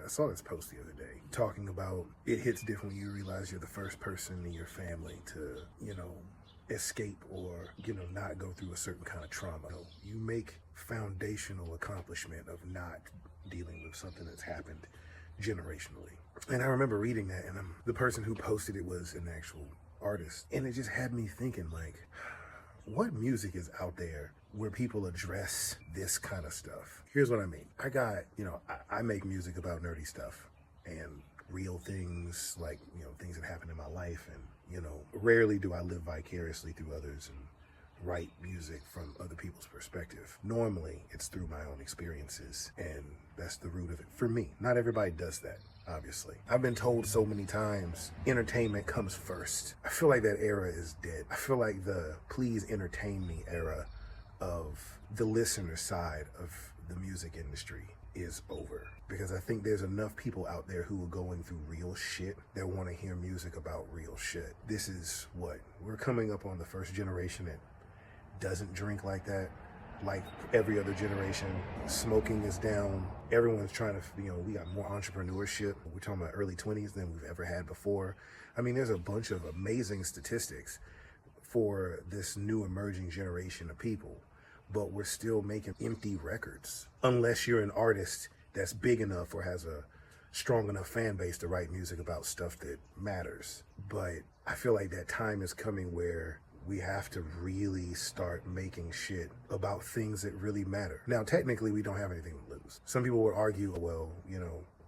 I saw this post the other day talking about it hits different when you realize you're the first person in your family to, escape or, not go through a certain kind of trauma. You make foundational accomplishment of not dealing with something that's happened generationally. And I remember reading that, and the person who posted it was an actual artist. And it just had me thinking, like, what music is out there where people address this kind of stuff? Here's what I mean. I make music about nerdy stuff and real things, like, things that happen in my life. And, rarely do I live vicariously through others and write music from other people's perspective. Normally, it's through my own experiences, and that's the root of it for me. Not everybody does that, obviously. I've been told so many times, entertainment comes first. I feel like that era is dead. I feel like the please entertain me era of the listener side of the music industry is over, because I think there's enough people out there who are going through real shit that want to hear music about real shit. This is we're coming up on the first generation that doesn't drink like that. Like every other generation, smoking is down. Everyone's trying to, we got more entrepreneurship. We're talking about early 20s than we've ever had before. I mean, there's a bunch of amazing statistics for this new emerging generation of people, but we're still making empty records. Unless you're an artist that's big enough or has a strong enough fan base to write music about stuff that matters. But I feel like that time is coming where we have to really start making shit about things that really matter. Now, technically, we don't have anything to lose. Some people would argue, well,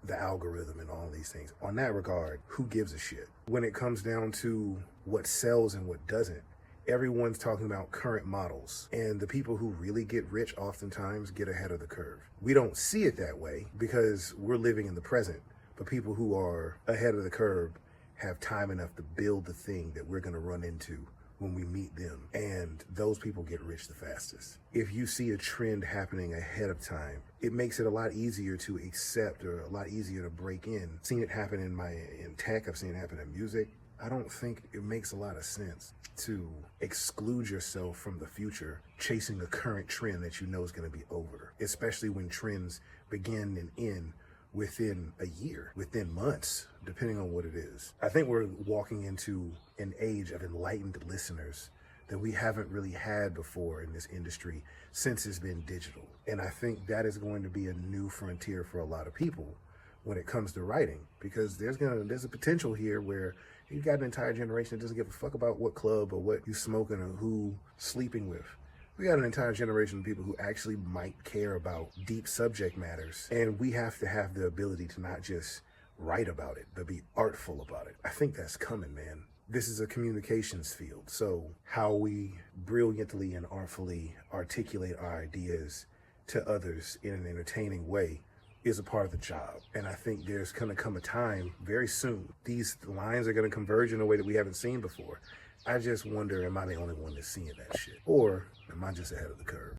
the algorithm and all these things. On that regard, who gives a shit? When it comes down to what sells and what doesn't, everyone's talking about current models, and the people who really get rich oftentimes get ahead of the curve. We don't see it that way because we're living in the present, but people who are ahead of the curve have time enough to build the thing that we're going to run into when we meet them, and those people get rich the fastest. If you see a trend happening ahead of time, it makes it a lot easier to accept or a lot easier to break in. I've seen it happen in tech, I've seen it happen in music. I don't think it makes a lot of sense to exclude yourself from the future chasing a current trend that you know is going to be over, especially when trends begin and end within a year, within months, depending on what it is. I think we're walking into an age of enlightened listeners that we haven't really had before in this industry since it's been digital. And I think that is going to be a new frontier for a lot of people when it comes to writing, because there's a potential here where you've got an entire generation that doesn't give a fuck about what club or what you smoking or who sleeping with. We got an entire generation of people who actually might care about deep subject matters, and we have to have the ability to not just write about it, but be artful about it. I think that's coming, man. This is a communications field, so how we brilliantly and artfully articulate our ideas to others in an entertaining way is a part of the job. And I think there's going to come a time very soon, these lines are going to converge in a way that we haven't seen before. I just wonder, am I the only one that's seeing that shit? Or am I just ahead of the curve?